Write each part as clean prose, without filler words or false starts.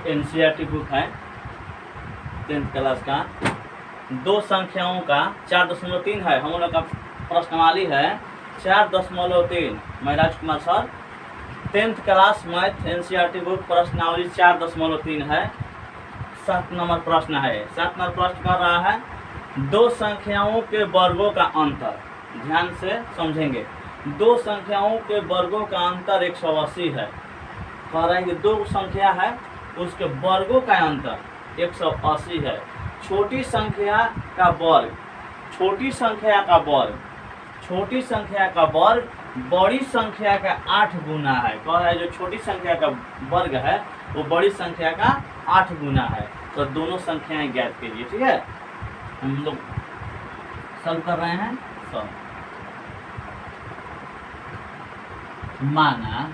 NCERT book है 10th class का, दो संख्याओं का 4.3 है, हम लोग का प्रश्नवाली है 4.3। मैं Rajkumar sir 10th class math NCERT book प्रश्नावली 4.3 है। 7 नंबर प्रश्न है। 7 नंबर प्रश्न कर रहा है दो संख्याओं के वर्गों का अंतर। ध्यान से समझेंगे, दो संख्याओं के वर्गों का अंतर 180 है। कह रहे हैं कि दो संख्या है उसके वर्गों का अंतर 180 है। छोटी संख्या का वर्ग, छोटी संख्या का वर्ग, छोटी संख्या का वर्ग बड़ी संख्या का 8 गुना है। कह रहा है जो छोटी संख्या का वर्ग है वो बड़ी संख्या का 8 गुना है। तो दोनों संख्याएं ज्ञात कीजिए। ठीक है, हम लोग सॉल्व कर रहे हैं। सॉल्व माना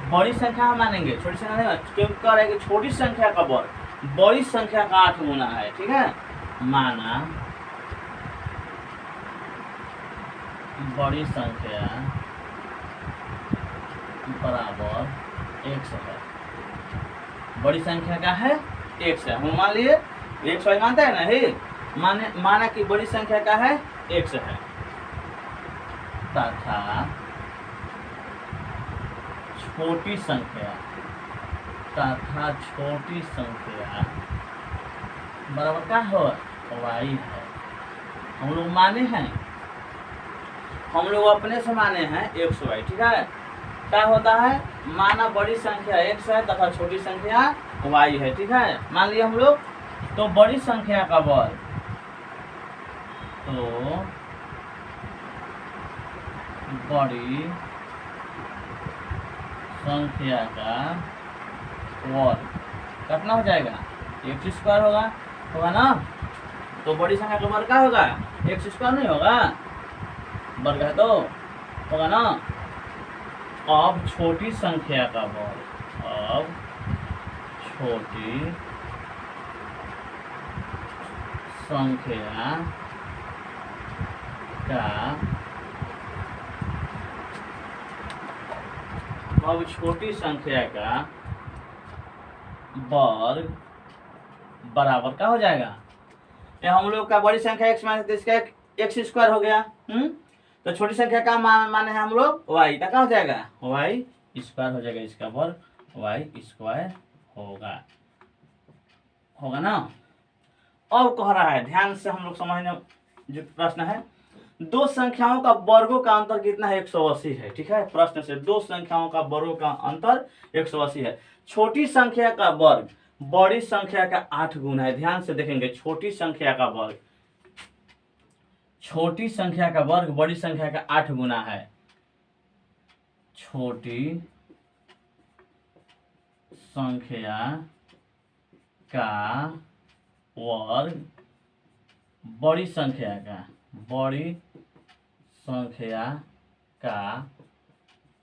बड़ी संख्या मानेंगे, छोटी संख्या नहीं, क्योंकि कह रहे हैं कि छोटी संख्या का वर्ग बड़ी संख्या का 8 गुना है। ठीक है, माना बड़ी संख्या बराबर 100 है। बड़ी संख्या का है 100 है। हम मान लिए 100 मानते हैं ना ही, माना कि बड़ी संख्या का है 100 है तथा छोटी संख्या बराबर क्या हो y है। हम लोग माने हैं, हम लोग अपने से माने हैं 100y। ठीक है, क्या होता है माना बड़ी संख्या 100 है तथा छोटी संख्या y है। ठीक है, मान लिया हम लोग। तो बड़ी संख्या का वर्ग, तो बड़ी संख्या का वर्ग कितना हो जाएगा, x² होगा ना। तो बड़ी संख्या का वर्ग क्या होगा, x² नहीं होगा, वर्ग है तो होगा ना। अब छोटी संख्या का वर्ग, अब छोटी संख्या का छोटी संख्या का वर्ग बराबर क्या हो जाएगा। ये हम लोग का बड़ी संख्या x माने तो इसका x² हो गया। तो छोटी संख्या का माने हैं हम लोग y, तो क्या हो जाएगा y² हो जाएगा। इसका वर्ग y² होगा ना। अब कह रहा है ध्यान से हम लोग समझने जो प्रश्न है, दो संख्याओं का वर्गों का अंतर कितना है, 180 है। ठीक है, प्रश्न से दो संख्याओं का वर्गों का अंतर 180 है। छोटी संख्या का वर्ग बड़ी संख्या का 8 गुना है। ध्यान से देखेंगे, छोटी संख्या का वर्ग, छोटी संख्या का वर्ग बड़ी संख्या का 8 गुना है। छोटी संख्या का वर्ग बड़ी संख्या का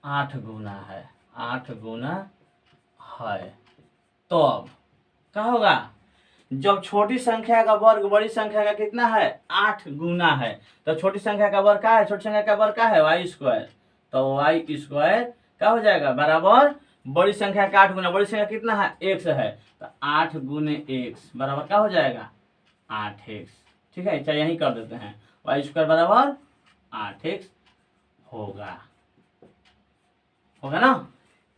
8 गुना है, 8 गुना है। तो अब क्या होगा, जब छोटी संख्या का वर्ग बड़ी संख्या का कितना है 8 गुना है, तो छोटी संख्या का वर्ग क्या है, छोटी संख्या का वर्ग क्या है y²। तो y² क्या हो जाएगा बराबर बड़ी संख्या का 8 गुना, बड़ी संख्या कितना है x है, तो 8 गुने x बराबर क्या हो जाएगा 8x। ठीक है, चाहे यही कर देते हैं, y² बराबर 8x होगा ना।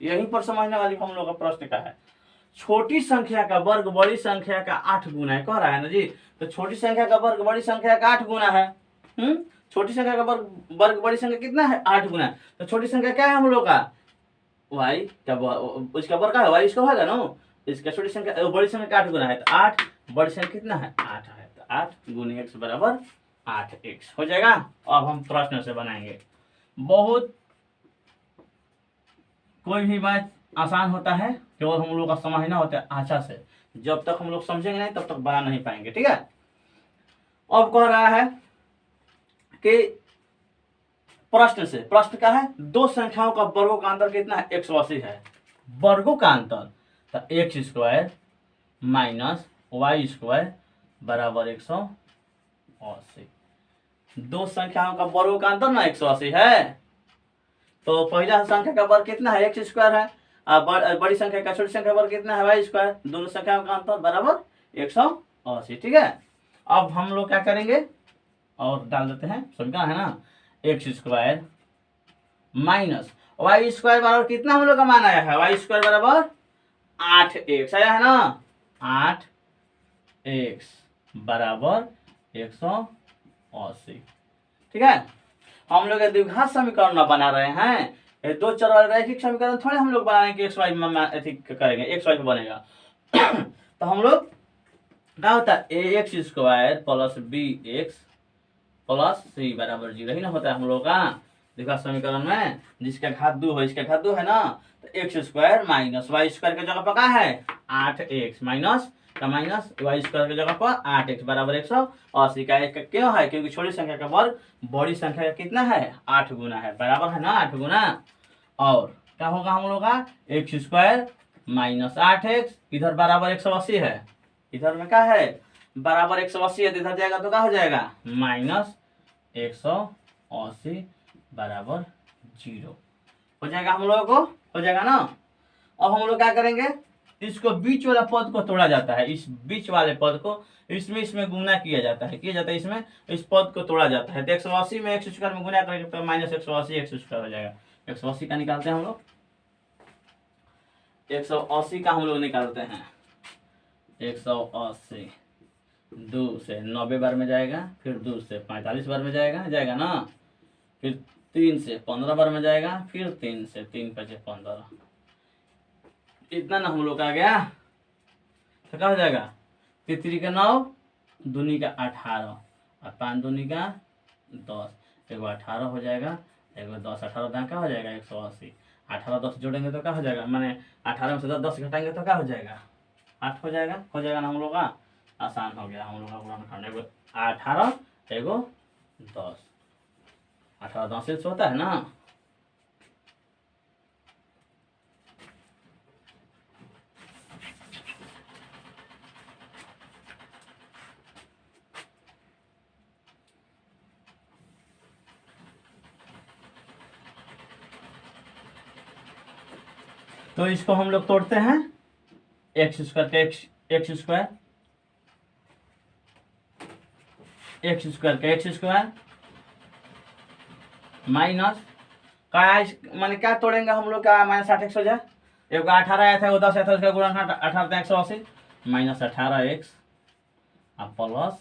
यहीं पर समझने वाली हम लोग का प्रश्न का है। छोटी संख्या का वर्ग बड़ी संख्या का 8 गुना है, कह रहा है ना जी। तो छोटी संख्या का वर्ग बड़ी संख्या का 8 गुना है। छोटी संख्या का वर्ग बड़ी संख्या कितना है 8 गुना। तो छोटी संख्या क्या है हम लोग का y का, उसका वर्ग क्या है y इसका होगा ना। इसका छोटी संख्या बड़ी संख्या का 8 गुना है, तो 8 बड़ी संख्या कितना है 8 है, तो 8 गुने x बराबर 8x हो जाएगा। अब हम प्रश्न से बनाएंगे। बहुत कोई भी बात आसान होता है, केवल हम लोग का समझना होता है अच्छा से। जब तक हम लोग समझेंगे नहीं तब तक बना नहीं पाएंगे। ठीक है, अब कह रहा है कि प्रश्न क्या है, दो संख्याओं का वर्गों का अंतर कितना है 180 है। वर्गों का अंतर तो x² माइनस y² बराबर 180। दो संख्याओं का वर्गों का अंतर ना 180 है। तो पहला संख्या का वर्ग कितना है x² है, बड़ी संख्या का छोटी संख्या वर्ग कितना है वाई स्क्वायर, दोनों संख्याओं का अंतर बराबर 180। ठीक है, अब हम लोग क्या करेंगे और डाल देते हैं समीकरण है ना, x square minus y square बराबर कितना हम लोग का मान आया है, वाई स्क्वायर बराबर 8x आया है ना, 8x बराबर 180। ठीक है, हम लोग द्विघात समीकरण बना रहे हैं, ये दो चर वाले रैखिक समीकरण थोड़े हम लोग बनाएंगे कि एक्स वाई करेंगे, एक्स वाई पे बनेगा। तो हम लोग क्या होता है, A x square plus B x plus C बराबर 0 ही ना होता है हम लोग का द्विघात समीकरण में, जिसका घात 2 हो इसका घात 2 है ना, तो x square minus y square की जगह पर क्या है 8x माइनस का माइनस वाई स्क्वायर की जगह पर 8x बराबर 180 का एक क्यों है, क्योंकि छोटी संख्या का वर्ग बड़ी संख्या का कितना है 8 गुना है, बराबर है ना 8 गुना। और क्या होगा हम लोग का एक्स स्क्वायर माइनस 8x इधर बराबर 180 है, इधर में क्या है बराबर 180 है, इधर जाएगा तो क्या हो जाएगा माइनस 180 बराबर 0 हो जाएगा हम लोगों को, हो जाएगा ना। अब हम लोग क्या करेंगे, इसको बीच वाला पद को तोड़ा जाता है, इस बीच वाले पद को इसमें गुना किया जाता है, इसमें इस पद को तोड़ा जाता है। तो 180 में एक्स स्क्वायर में गुना करेंगे तो माइनस 180 एक्स स्क्वायर हो जाएगा, 180 का निकालते हैं हम लोग, 180 का हम लोग निकालते हैं, 180 2 से 90 बार में जाएगा, फिर 2 से 45 बार में जाएगा ना, फिर 3 से 15 बार में जाएगा, फिर 3 से 3 5 15, इतना ना हम लोग आ गया, तो क्या हो जाएगा 3 का 9 दूनी का 18 और 5 दूनी का 10, एगो 18 हो जाएगा, एगो 10 18 क्या हो जाएगा 180, 18 10 जोड़ेंगे तो क्या हो जाएगा, मैंने 18 में से 10 घटाएंगे तो क्या हो जाएगा 8 हो जाएगा ना हम लोग का, आसान हो गया हम लोग का गुणनखंड, एगो 18 एगो 10, 18 10 से होता है ना। तो इसको हम लोग तोड़ते हैं, एक्स स्क्वायर का एक्स स्क्वायर माइनस का माने क्या तोड़ेंगे हम लोग का माइनस 8x हो जाए, एक 18 आया था वो 10 आया था, उसका गुणनखंड 18 180 minus 18x plus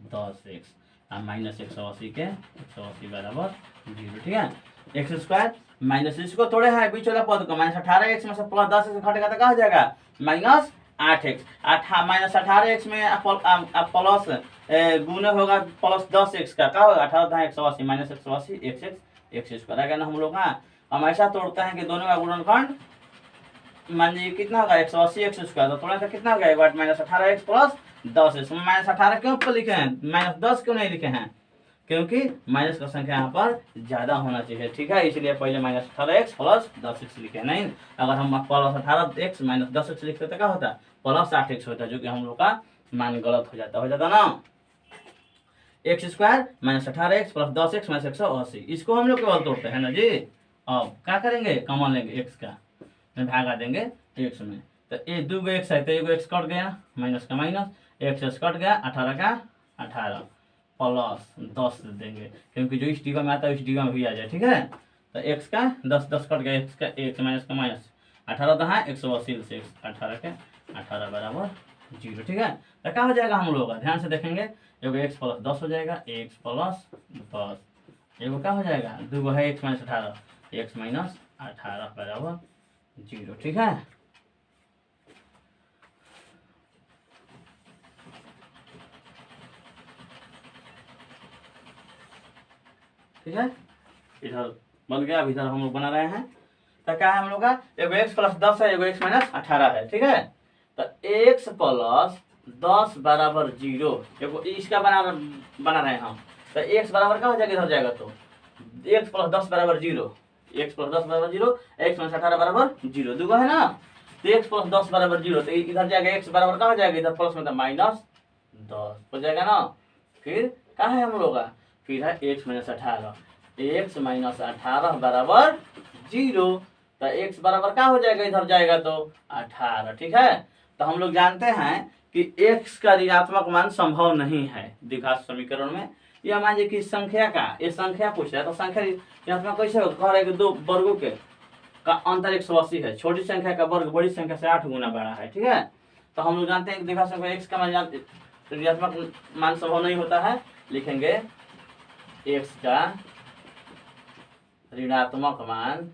10x minus 180 के 180 बराबर 0। ठीक है, एक्स स्क्वायर माइनस इसको तोड़े हैं बीच वाला पद को, माइनस 18x में से प्लस 10 से घटेगा तो क्या हो जाएगा माइनस 8x, माइनस 18x में प्लस गुना होगा प्लस 10x का क्या होगा 18 180 माइनस 180 एक्स स्क्वायर आएगा ना हम लोग। हाँ, हम ऐसा तोड़ते हैं कि दोनों का गुणनखंड मान लीजिए कितना होगा 180 एक्स स्क्वायर, तो थोड़ा सा कितना हो गया minus 18x plus 10x, minus 18 क्यों पर लिखे हैं माइनस 10 क्यों नहीं लिखे हैं, क्योंकि माइनस का संख्या यहाँ पर ज्यादा होना चाहिए। ठीक है, इसलिए पहले माइनस 18x प्लस 10x लिखे, नहीं अगर हम प्लस 18x माइनस 10x लिखते तो क्या होता प्लस 8x होता, जो कि हम लोग का मान गलत हो जाता ना। X square minus 18x plus 10x minus 180, इसको हम लोग केवल तोड़ते हैं ना जी। अब क्या करेंगे कॉमन लेंगे, x का भागा देंगे x में, तो ये 2 x है तो एगो x कट गया, माइनस का माइनस x कट गया, 18 का 18 प्लस 10 देंगे, क्योंकि जो इस डिग्गा में आता है इस डिग्गा में भी आ जाए। ठीक है, तो x का 10 10 कट गया, x का x माइनस का माइनस 18 तो है 180 से 18 के 18 बराबर 0। ठीक है, तो क्या हो जाएगा हम लोग का ध्यान से देखेंगे, एगो x प्लस 10 हो जाएगा, x प्लस 10, एगो क्या हो जाएगा 2 है x माइनस 18, x माइनस 18 बराबर 0। ठीक है, ठीक है, इधर बन गया, अब इधर हम लोग बना रहे हैं, तो क्या है हम लोग का एगो x प्लस 10 है, एगो x माइनस 18 है। ठीक है, तो x प्लस 10 बराबर 0, एगो इसका बना रहे हैं हम, तो x बराबर क्या हो जाएगा इधर जाएगा तो x प्लस 10 बराबर 0, x प्लस 10 बराबर 0, x माइनस 18 बराबर 0, दूगो है ना, तो x प्लस 10 बराबर 0, तो इधर जाएगा x बराबर क्या हो जाएगा इधर प्लस में तो माइनस 10 हो जाएगा ना। फिर क्या है हम लोग का, फिर है x माइनस 18, x माइनस 18 बराबर 0, तो x बराबर क्या हो जाएगा, इधर जाएगा तो 18। ठीक है, तो हम लोग जानते हैं कि x का ऋणात्मक मान संभव नहीं है द्विघात समीकरण में। यह मान लीजिए कि संख्या का, ये संख्या पूछ रहा है तो संख्या ऋणात्मक कैसे होगा, कह रहा है कि दो वर्गों के का अंतर 180 है, छोटी संख्या का वर्ग बड़ी संख्या से 8 गुना बड़ा है। ठीक है, तो हम लोग जानते हैं कि द्विघात संख्या x का मान ऋणात्मक मान संभव नहीं होता है, लिखेंगे x का ऋणात्मक मान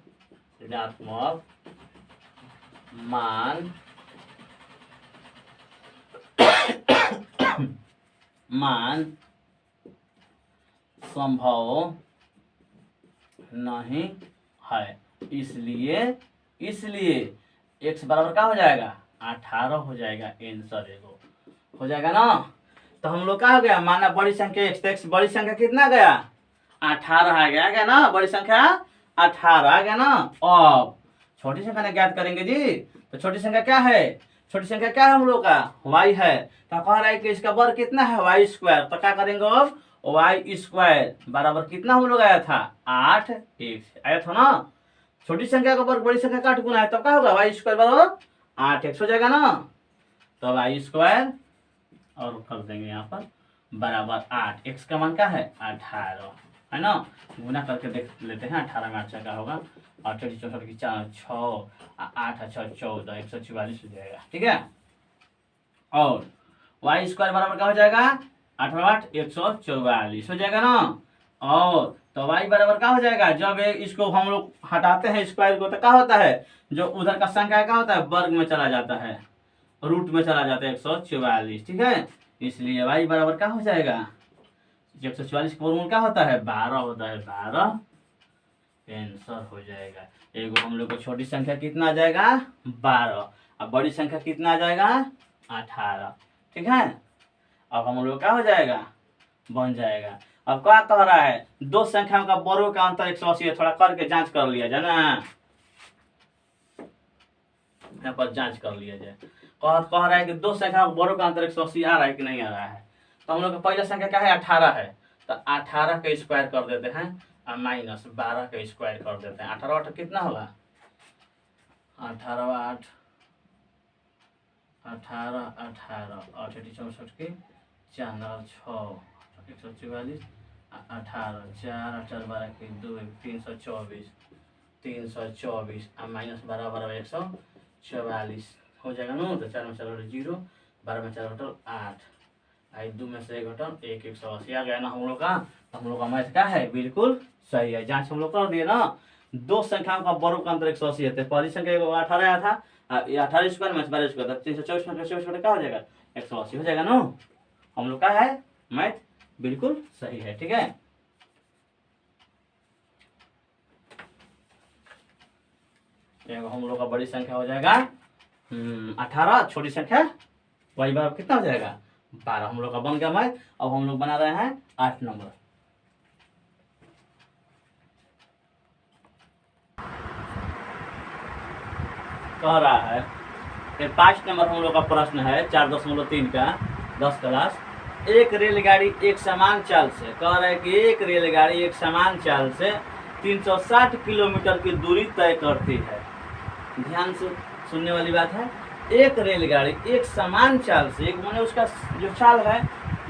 संभव नहीं है, इसलिए x बराबर क्या हो जाएगा, 18 हो जाएगा। आंसर एगो हो जाएगा ना। तो हम लोग क्या हो गया, माना बड़ी संख्या x, तो x बड़ी संख्या कितना गया, 18 आ गया ना, बड़ी संख्या 18 आ गया ना। अब छोटी संख्या ने ज्ञात करेंगे जी, तो छोटी संख्या क्या है, छोटी संख्या क्या है हम लोग का, y है। तो कह रहा है कि इसका वर्ग कितना है, y स्क्वायर। तो क्या करेंगे अब, y स्क्वायर बराबर कितना हम लोग आया था, 8x आया था ना। छोटी संख्या का वर्ग बड़ी संख्या का 8 गुना है, तो क्या होगा, y स्क्वायर बराबर 8x हो जाएगा ना। तो y स्क्वायर और कर देंगे यहाँ पर बराबर 8, x का मान क्या है 18 है ना। गुना करके देख लेते हैं, 18 में 8 का होगा, 8 64 की 4 6 8 6 14 144 हो जाएगा। ठीक है, और y स्क्वायर बराबर क्या हो जाएगा, 8 8 144 हो जाएगा ना। और तो y बराबर क्या हो जाएगा, जब इसको हम लोग हटाते हैं स्क्वायर को, तो क्या होता है, जो उधर का संख्या क्या होता है, वर्ग में चला जाता है, रूट में चला जाता है 144। ठीक है, इसलिए y बराबर क्या हो जाएगा, 144 का वर्गमूल क्या होता है, 12 होता है, 12 आंसर हो जाएगा। एगो हम लोग को छोटी संख्या कितना आ जाएगा, 12, अब बड़ी संख्या कितना आ जाएगा, 18। ठीक है, अब हम लोग क्या हो जाएगा, बन जाएगा। अब क्या कह रहा है, दो संख्याओं का वर्गों का अंतर 180 है, थोड़ा करके जांच कर लिया जाए ना, यहाँ पर जांच कर लिया जाए। कह रहा है कि दो संख्याओं का वर्गों का अंतर 180 आ रहा है कि नहीं आ रहा है। तो हम लोग का पहला संख्या क्या है, 18 है, तो 18 का स्क्वायर कर देते हैं और माइनस 12 का स्क्वायर कर देते हैं। 18 8 कितना होगा, 18 8 18 18 8 64 की 4 और 6 144 18 4 8 12 की 2 324 324 और माइनस 12 12 144 हो जाएगा ना। तो 4 में 4 0, 12 में 4 घटल 8, आई 2 में से 1 घटल 1 180 आ गया ना हम लोग का। हम लोग का मैथ क्या है, बिल्कुल सही है। जांच हम लोग कर दिए ना, दो संख्याओं का वर्ग का अंतर 180 है। पहली संख्या 18 आया था, ये 18 स्क्वायर में 12 स्क्वायर 324 में 24 क्या हो जाएगा, 180 हो जाएगा ना। हम लोग का है मैथ बिल्कुल सही है। ठीक है, हम लोग का बड़ी संख्या हो जाएगा 18, छोटी संख्या y बराबर कितना हो जाएगा 12। हम लोग का बन गया मैथ। अब हम लोग बना रहे हैं 8 नंबर। कह रहा है 5 नंबर हम लोग का प्रश्न है 4.3 का 10 क्लास। एक रेलगाड़ी एक समान चाल से, कह रहा है कि एक रेलगाड़ी एक समान चाल से 360 किलोमीटर की दूरी तय करती है। ध्यान से सुनने वाली बात है, एक रेलगाड़ी एक समान चाल से, एक माने उसका जो चाल है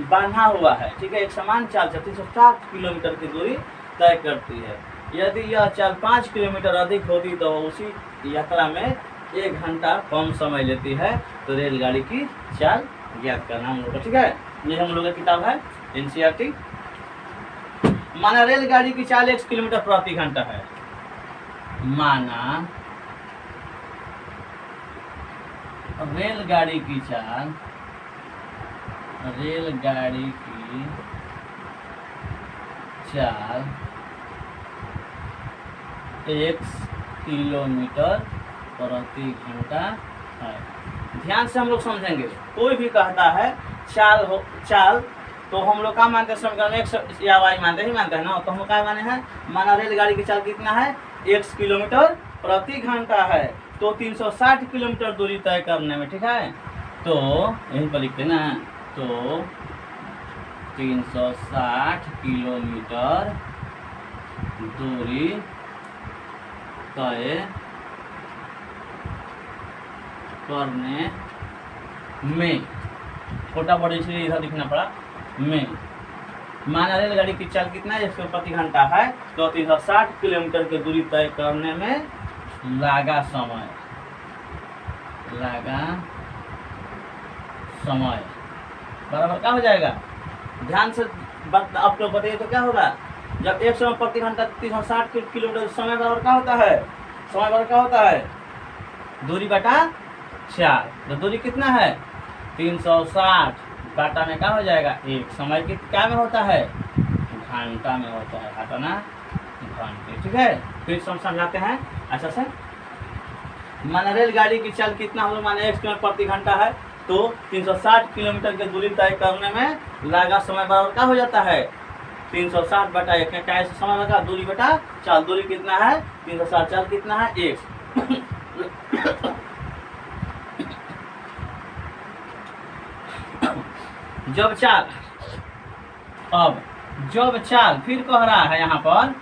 बांधा हुआ है, ठीक है, एक समान चाल से 360 किलोमीटर की दूरी तय करती है। यदि यह चाल 5 किलोमीटर अधिक होती तो उसी यात्रा में 1 घंटा कम समय लेती है। तो रेलगाड़ी की चाल ज्ञात करना हम लोग को। ठीक है, ये हम लोग का किताब है NCERT। माना रेलगाड़ी की चाल 1 किलोमीटर प्रति घंटा है। माना रेलगाड़ी की चाल 1 किलोमीटर प्रति घंटा है। ध्यान से हम लोग समझेंगे, कोई भी कहता है चाल तो हम लोग क्या मानते हैं, समीकरण x या y मानते ही मानते हैं ना। तो हम क्या माने हैं, माना रेलगाड़ी की चाल कितना है 1 किलोमीटर प्रति घंटा है, तो 360 किलोमीटर दूरी तय करने में, ठीक है, तो यहीं पर लिखते ना, तो 360 किलोमीटर दूरी तय करने में, छोटा बड़ी इसलिए इधर लिखना पड़ा में। माना रेलगाड़ी की चाल कितना है, 100 प्रति घंटा है, तो 360 किलोमीटर की दूरी तय करने में लगा समय बराबर क्या हो जाएगा। ध्यान से बात आप लोग बताइए तो क्या होगा। जब 100 प्रति घंटा 360 किलोमीटर समय बराबर क्या होता है, समय बराबर क्या होता है, दूरी बटा 4। तो दूरी कितना है 360 बाटा में क्या हो जाएगा 1। समय की क्या में होता है, घंटा में होता है, हटाना घंटे। ठीक है, फिर समझाते हैं अच्छा से। माना रेलगाड़ी की चाल कितना हम लोग माने 1 किलोमीटर प्रति घंटा है, तो 360 किलोमीटर की दूरी तय करने में लगा समय बराबर क्या हो जाता है 360 बटा 1 में। क्या समय लगा, दूरी बटा 4। दूरी कितना है 360, चाल कितना है 1। जब चाल फिर कह रहा है यहाँ पर,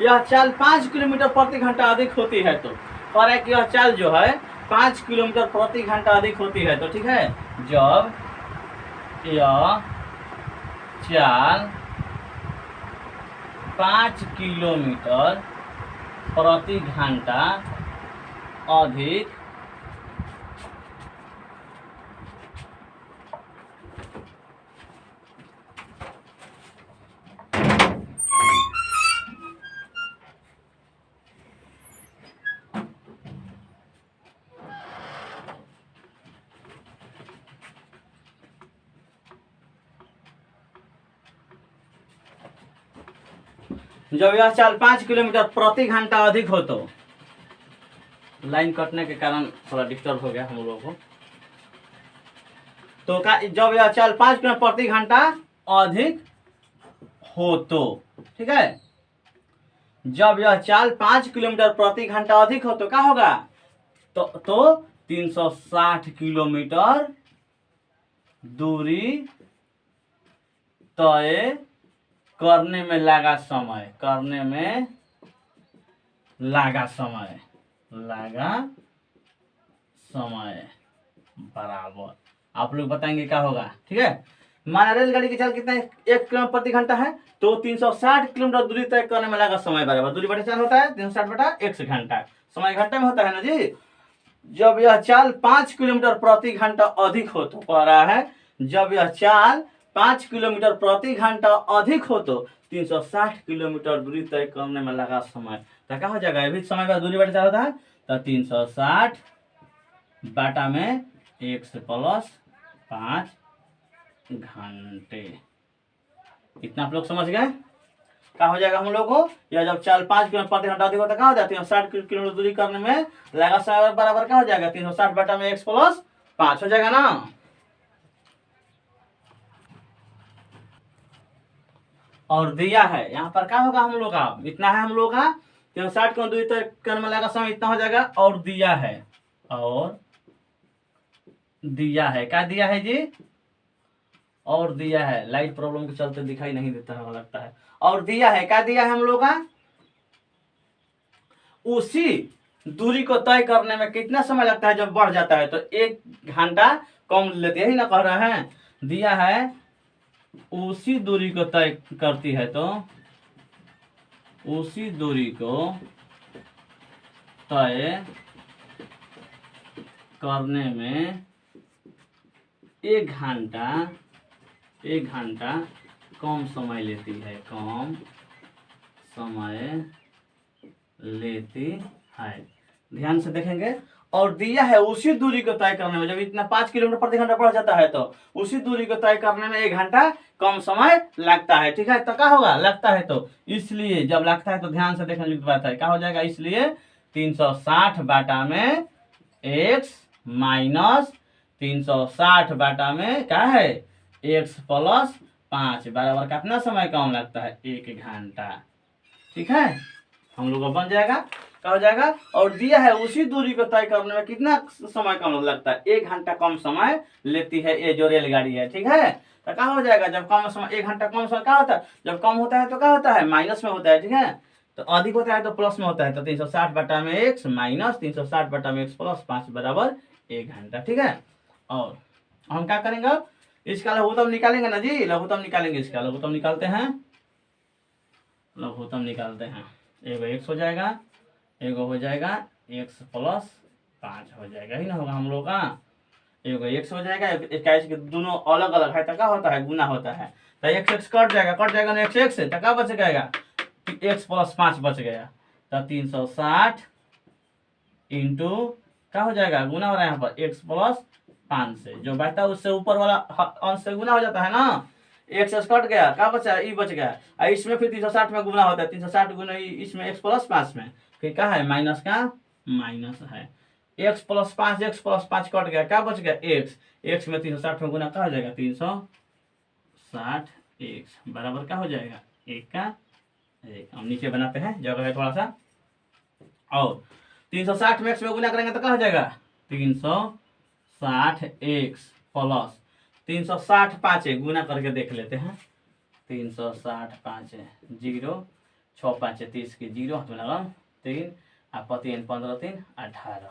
यह चाल 5 किलोमीटर प्रति घंटा अधिक होती है, तो कह रहा है कि यह चाल जो है 5 किलोमीटर प्रति घंटा अधिक होती है। तो ठीक है, जब यह चाल 5 किलोमीटर प्रति घंटा अधिक जब यह चाल 5 किलोमीटर प्रति घंटा अधिक हो, तो लाइन कटने के कारण थोड़ा डिस्टर्ब हो गया हम लोगों को। तो जब यह चाल 5 किलोमीटर प्रति घंटा अधिक हो, तो ठीक है, जब यह चाल 5 किलोमीटर प्रति घंटा अधिक हो तो क्या होगा, तो 360 किलोमीटर दूरी तय करने में लगा समय बराबर आप लोग बताएंगे क्या होगा। ठीक है, माना रेलगाड़ी की चाल कितना है 1 किलोमीटर प्रति घंटा है, तो 360 किलोमीटर दूरी तय करने में लगा समय बराबर दूरी बटे 4 होता है 360 बटा 1 घंटा। समय घंटे में होता है ना जी। जब यह चाल 5 किलोमीटर प्रति घंटा अधिक हो, तो कह रहा है जब यह चाल 5 किलोमीटर प्रति घंटा अधिक हो, तो 360 किलोमीटर दूरी तय करने में लगा समय। तो क्या हो जाएगा, ये भी समय का दूरी बटे 4 होता है, तो 360 बाटा में 1 से प्लस 5 घंटे। इतना आप लोग समझ गए। क्या हो जाएगा हम लोग को, या जब चाल 5 किलोमीटर प्रति घंटा अधिक होता है क्या हो जाती है 60 किलोमीटर दूरी करने में लगा समय बराबर क्या हो जाएगा 360 बटा में 1 प्लस 5 हो जाएगा ना। और दिया है यहाँ पर क्या होगा हम लोग का, इतना है हम लोग का 360 किलोमीटर दूरी तय करने में लगा समय इतना हो जाएगा। और दिया है क्या दिया है जी, और दिया है, लाइट प्रॉब्लम के चलते दिखाई नहीं देता है लगता है। और दिया है क्या दिया है हम लोग का, उसी दूरी को तय करने में कितना समय लगता है, जब बढ़ जाता है तो 1 घंटा कम लेते ही ना कह रहे हैं। दिया है उसी दूरी को तय करती है, तो उसी दूरी को तय करने में 1 घंटा कम समय लेती है, ध्यान से देखेंगे। और दिया है उसी दूरी को तय करने में, जब इतना 5 किलोमीटर प्रति घंटा बढ़ जाता है तो उसी दूरी को तय करने में 1 घंटा कम समय लगता है। ठीक है, तो क्या होगा, लगता है तो इसलिए जब लगता है तो ध्यान से देखने की बात है, क्या हो जाएगा, इसलिए 360 बाटा में x माइनस 360 बाटा में क्या है x प्लस 5 बराबर कितना समय कम लगता है 1 घंटा। ठीक है, हम लोग को बन जाएगा, क्या हो जाएगा। और दिया है उसी दूरी को तय करने में कितना समय कम लगता है 1 घंटा कम समय लेती है ये जो रेलगाड़ी है। ठीक है, तो क्या हो जाएगा, जब कम समय 1 घंटा कम समय क्या होता है, जब कम होता है तो क्या होता है माइनस में होता है। ठीक है, तो अधिक होता है तो प्लस में होता है, तो 360 बटा में x माइनस 360 बटा में x प्लस 5 बराबर 1 घंटा। ठीक है, और हम क्या करेंगे अब इसका लघुत्तम निकालेंगे ना जी, लघुत्तम निकालेंगे, इसका लघुत्तम निकालते हैं, लघुत्तम निकालते हैं। एगो x हो जाएगा, एगो हो जाएगा x प्लस 5 हो जाएगा, ही ना होगा हम लोग का। एगो x हो जाएगा, 21 के दोनों अलग अलग है तो क्या होता है, गुना होता है, तो x कट जाएगा ना, x से तो क्या बच गएगा, x प्लस 5 बच गया, तो 360 इंटू क्या हो जाएगा, गुना हो रहा है यहाँ पर x प्लस 5 से, जो बचता है उससे ऊपर वाला अंश से गुना हो जाता है ना, x कट गया, क्या बचा, ई बच गया, इसमें फिर 360 में गुना होता है, 360 गुना इसमें x प्लस 5 में, फिर क्या है, माइनस का माइनस है, x प्लस 5 कट गया, क्या बच गया, x में 360 में गुना क्या हो जाएगा, 360 x बराबर क्या हो जाएगा, 1 का 1। हम नीचे बनाते हैं, जगह है थोड़ा सा, और 360 में x में गुना करेंगे तो क्या हो जाएगा, 360 x प्लस 360 5 गुना करके देख लेते हैं, 360 5 0 6 5 30 के 0 हाथ में लगा 3 आप 3 15 3 18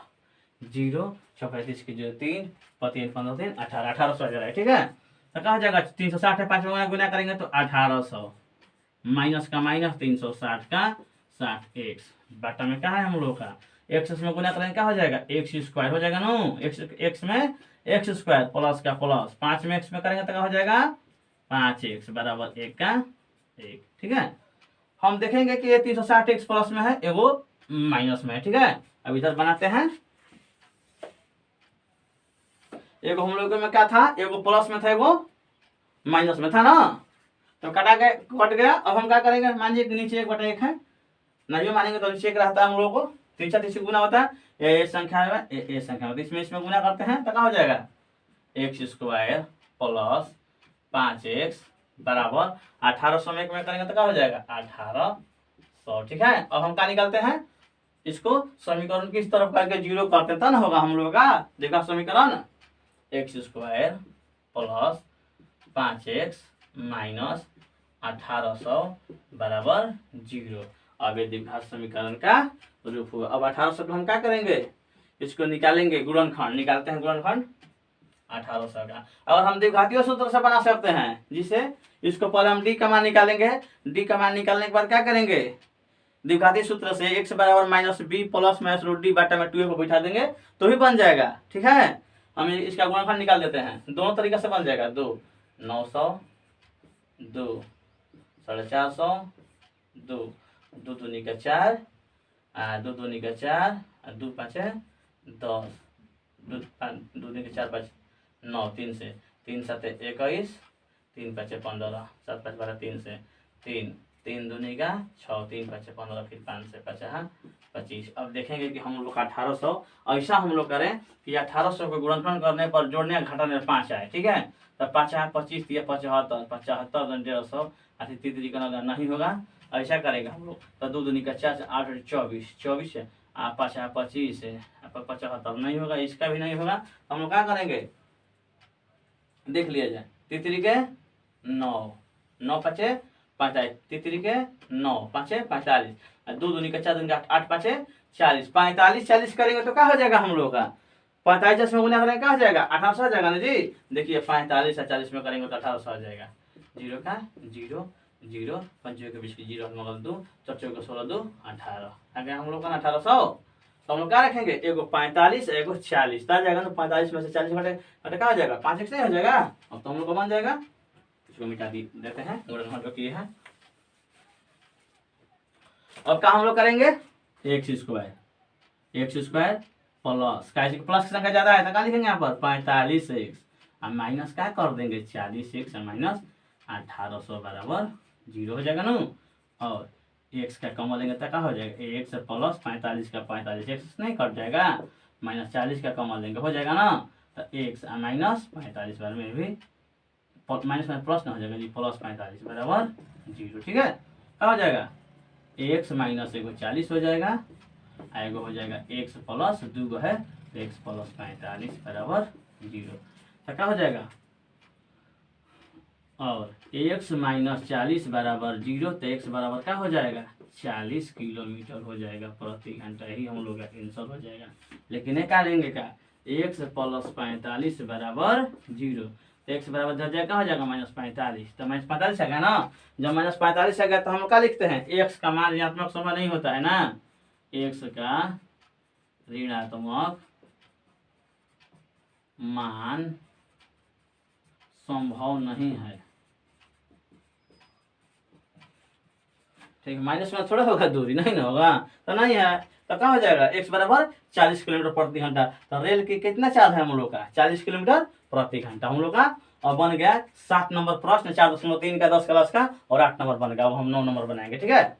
0 6 35 के 0 3 3 15 3 18 1800 आ जाएगा। ठीक है, तो क्या हो जाएगा, 360 5 में गुना करेंगे तो 1800, माइनस का माइनस 360 का 60 x बाटा में क्या है हम लोग का, x में गुना करेंगे क्या हो जाएगा, x स्क्वायर हो जाएगा नो, x में x स्क्वायर प्लस का प्लस 5 में x में करेंगे तो क्या हो जाएगा, 5x बराबर 1 का 1। ठीक है, हम देखेंगे कि ये 360 x प्लस में है, एगो माइनस में है। ठीक है, अब इधर बनाते हैं, एगो हम लोगों में क्या था, एगो प्लस में था, एगो माइनस में था ना, तो कट गया। अब हम क्या करेंगे, मान लीजिए नीचे 1/1 है, नहीं मानेंगे तो नीचे एक रहता है हम लोगों को, 3 गुना होता है, ये संख्या में ये संख्या में, इसमें गुना करते हैं तो क्या हो जाएगा, x स्क्वायर प्लस 5x बराबर 1800 में करेंगे तो क्या हो जाएगा, 1800। ठीक है, अब हम क्या निकालते हैं, इसको समीकरण किस तरफ करके 0 करते तब ना होगा हम लोग का, देखा समीकरण, x square plus 5x minus 1800 बराबर 0। अब ये द्विघात समीकरण का रूप हुआ। अब 1800 को हम क्या करेंगे, इसको निकालेंगे, गुणनखंड निकालते हैं, गुणनखंड 1800 का। और हम द्विघातीय सूत्र से बना सकते हैं, जिसे इसको पहले हम डी का मान निकालेंगे, डी का मान निकालने के बाद क्या करेंगे, द्विघातीय सूत्र से x बराबर minus B plus minus root D बाटा में 2 को बैठा देंगे तो भी बन जाएगा। ठीक है, हम इसका गुणनखंड निकाल देते हैं, दोनों तरीके से बन जाएगा, 2 900 2 450 2 2 दूनी का 4 2 दूनी का 4 2 5 10 2 दूनी का 4 5 9 3 से 3 7 21 3 5 15 7 5 12 3 से 3 3 दूनी का 6 3 5 15 फिर 5 से 50 25। अब देखेंगे कि हम लोग का 1800 ऐसा हम लोग करें कि 1800 को गुणनखंड करने पर जोड़ने घटाने में 5 आए। ठीक है, तो 5 25 75 75 150 तीसरी का नहीं होगा, ऐसा करेगा हम लोग, तो 2 दूनी का 4 8 24 24 है, 5 25 है, 75 नहीं होगा, इसका भी नहीं होगा, तो हम लोग क्या करेंगे, देख लिया जाए, तीसरी के 9 9 5 45 तीसरी के 9 5 45 2 दूनी का 4 दूनी का 8 5 40 45 40 करेंगे तो क्या हो जाएगा हम लोग का, 45 में गुना करेंगे क्या हो जाएगा, 1800 आ जाएगा ना जी। देखिए 45 और 40 में करेंगे तो 1800 आ जाएगा, 0 का 0 0 5 के 20 की 0 मगल 2 4 के 16 2 18 आ गया हम लोग का 1800। तो हम लोग क्या रखेंगे, एगो 45 एगो 40 तो आ जाएगा ना, 45 में से 40 घटे क्या हो जाएगा, 5x नहीं हो जाएगा। अब तो हम लोग को बन जाएगा, इसको मिटा देते हैं, गुणनखंड किए हैं। अब क्या हम लोग करेंगे, x स्क्वायर प्लस प्लस की संख्या ज्यादा है तो क्या लिखेंगे यहाँ पर 45x और माइनस क्या कर देंगे 40x और माइनस 1800 बराबर 0 हो जाएगा ना। और x का कम लेंगे तो क्या हो जाएगा, x प्लस 45 का 45 x नहीं कट जाएगा, माइनस 40 का कम लेंगे हो जाएगा ना, तो x और माइनस 45 बार में भी माइनस में प्लस ना हो जाएगा जी, प्लस 45 बराबर 0। ठीक है, क्या हो जाएगा, x माइनस एगो 40 हो जाएगा, एगो हो जाएगा x प्लस 2 है तो x प्लस 45 बराबर 0, तो क्या हो जाएगा, और x माइनस 40 बराबर 0 तो x बराबर क्या हो जाएगा 40 किलोमीटर हो जाएगा प्रति घंटा, ही हम लोग का आंसर हो जाएगा। लेकिन ये क्या लेंगे, क्या x प्लस 45 बराबर 0। तो x बराबर जगह क्या हो जाएगा -45। तो -45 है ना, जब -45 है तो हम क्या लिखते हैं, x का मान ऋणात्मक संभव नहीं होता है ना, x का ऋणात्मक मान संभव नहीं है। ठीक है, माइनस में थोड़ा होगा दूरी, नहीं ना होगा, तो नहीं है, तो क्या हो जाएगा, x बराबर 40 किलोमीटर प्रति घंटा। तो रेल की कितना चाल है हम लोग का, 40 किलोमीटर प्रति घंटा हम लोग का। और बन गया 7 नंबर प्रश्न, 4.3 का 10 क्लास का, और 8 नंबर बन गया। अब हम 9 नंबर बनाएंगे, ठीक है।